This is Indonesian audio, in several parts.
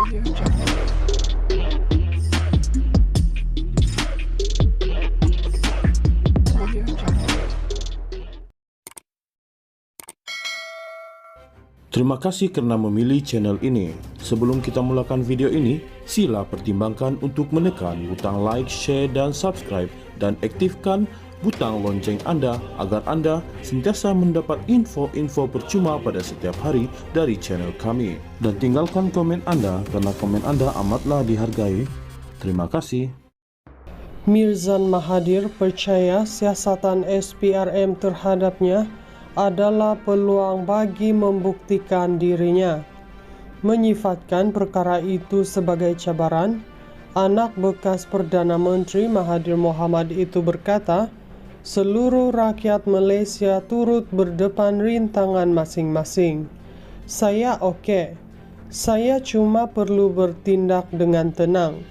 Terima kasih karena memilih channel ini. Sebelum kita mulakan video ini, sila pertimbangkan untuk menekan butang like, share, dan subscribe, dan aktifkan butang lonceng Anda agar Anda sentiasa mendapat info-info percuma pada setiap hari dari channel kami. Dan tinggalkan komen Anda karena komen Anda amatlah dihargai. Terima kasih. Mirzan Mahathir percaya siasatan SPRM terhadapnya adalah peluang bagi membuktikan dirinya. Menyifatkan perkara itu sebagai cabaran, anak bekas Perdana Menteri Mahathir Mohamad itu berkata, seluruh rakyat Malaysia turut berdepan rintangan masing-masing. Saya okey. Saya cuma perlu bertindak dengan tenang,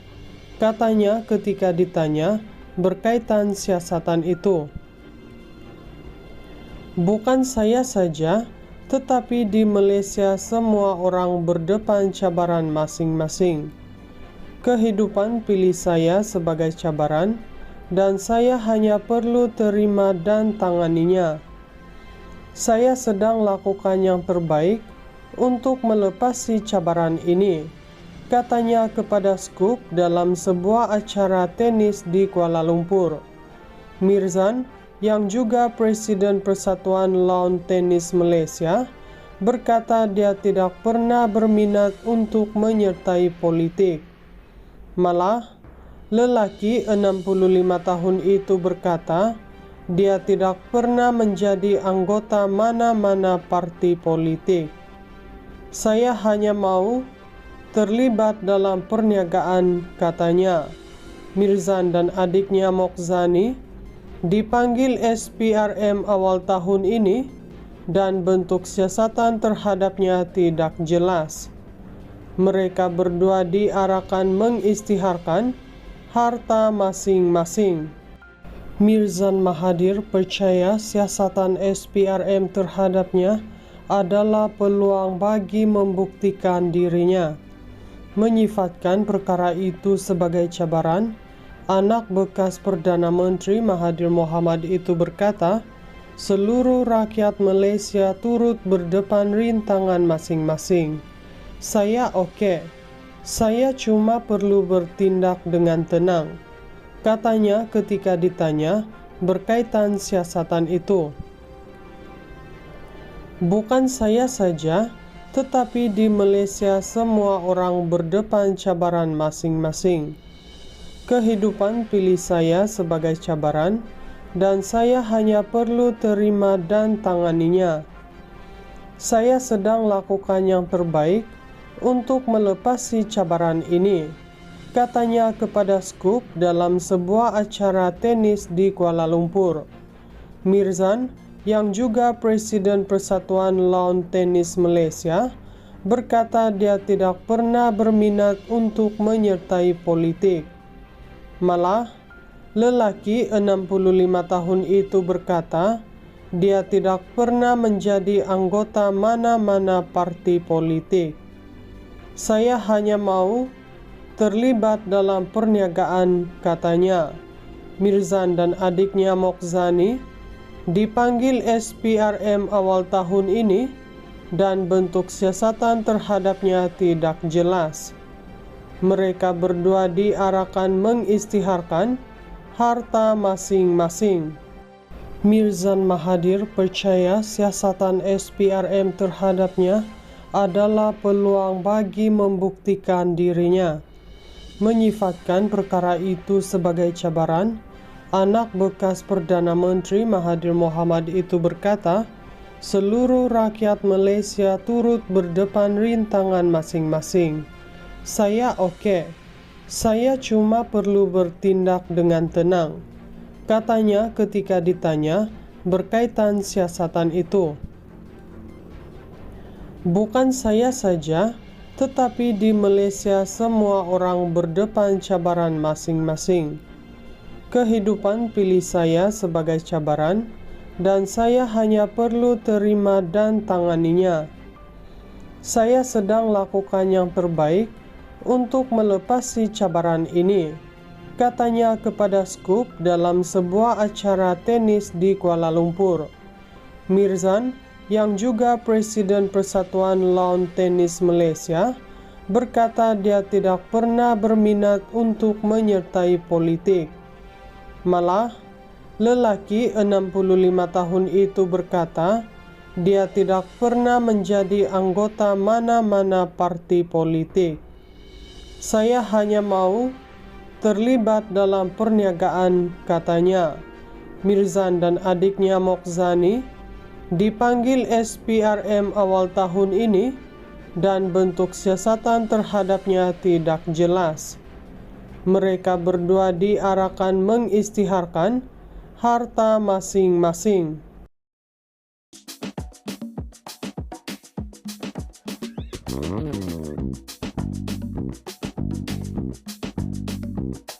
katanya ketika ditanya berkaitan siasatan itu. Bukan saya saja, tetapi di Malaysia semua orang berdepan cabaran masing-masing. Kehidupan pilih saya sebagai cabaran, dan saya hanya perlu terima dan tanganinya. Saya sedang lakukan yang terbaik untuk melepasi cabaran ini, katanya kepada Scoop dalam sebuah acara tenis di Kuala Lumpur. Mirzan, yang juga Presiden Persatuan Lawn Tenis Malaysia, berkata dia tidak pernah berminat untuk menyertai politik. Malah, lelaki 65 tahun itu berkata, dia tidak pernah menjadi anggota mana-mana parti politik. Saya hanya mau terlibat dalam perniagaan, katanya. Mirzan dan adiknya Mokhzani dipanggil SPRM awal tahun ini dan bentuk siasatan terhadapnya tidak jelas. Mereka berdua diarahkan mengisytiharkan harta masing-masing. Mirzan Mahathir percaya siasatan SPRM terhadapnya adalah peluang bagi membuktikan dirinya. Menyifatkan perkara itu sebagai cabaran, anak bekas Perdana Menteri Mahathir Mohamad itu berkata, seluruh rakyat Malaysia turut berdepan rintangan masing-masing. Saya okey. Saya cuma perlu bertindak dengan tenang, katanya ketika ditanya berkaitan siasatan itu. Bukan saya saja, tetapi di Malaysia semua orang berdepan cabaran masing-masing. Kehidupan pilih saya sebagai cabaran, dan saya hanya perlu terima dan tanganinya. Saya sedang lakukan yang terbaik untuk melepasi cabaran ini, katanya kepada Scoop dalam sebuah acara tenis di Kuala Lumpur. Mirzan, yang juga Presiden Persatuan Lawn Tenis Malaysia, berkata dia tidak pernah berminat untuk menyertai politik. Malah, lelaki 65 tahun itu berkata, dia tidak pernah menjadi anggota mana-mana parti politik. Saya hanya mau terlibat dalam perniagaan, katanya. Mirzan dan adiknya Mokhzani dipanggil SPRM awal tahun ini dan bentuk siasatan terhadapnya tidak jelas. Mereka berdua diarahkan mengisytiharkan harta masing-masing. Mirzan Mahathir percaya siasatan SPRM terhadapnya adalah peluang bagi membuktikan dirinya. Menyifatkan perkara itu sebagai cabaran, anak bekas Perdana Menteri Mahathir Mohamad itu berkata, seluruh rakyat Malaysia turut berdepan rintangan masing-masing. Saya okey. Saya cuma perlu bertindak dengan tenang, katanya ketika ditanya berkaitan siasatan itu. Bukan saya saja, tetapi di Malaysia semua orang berdepan cabaran masing-masing. Kehidupan pilih saya sebagai cabaran, dan saya hanya perlu terima dan tanganinya. Saya sedang lakukan yang terbaik untuk melepasi cabaran ini, katanya kepada Scoop dalam sebuah acara tenis di Kuala Lumpur. Mirzan, yang juga Presiden Persatuan Lawn Tenis Malaysia, berkata dia tidak pernah berminat untuk menyertai politik. Malah, lelaki 65 tahun itu berkata, dia tidak pernah menjadi anggota mana-mana parti politik. Saya hanya mau terlibat dalam perniagaan, katanya. Mirzan dan adiknya Mokhzani dipanggil SPRM awal tahun ini dan bentuk siasatan terhadapnya tidak jelas. Mereka berdua diarahkan mengisytiharkan harta masing-masing.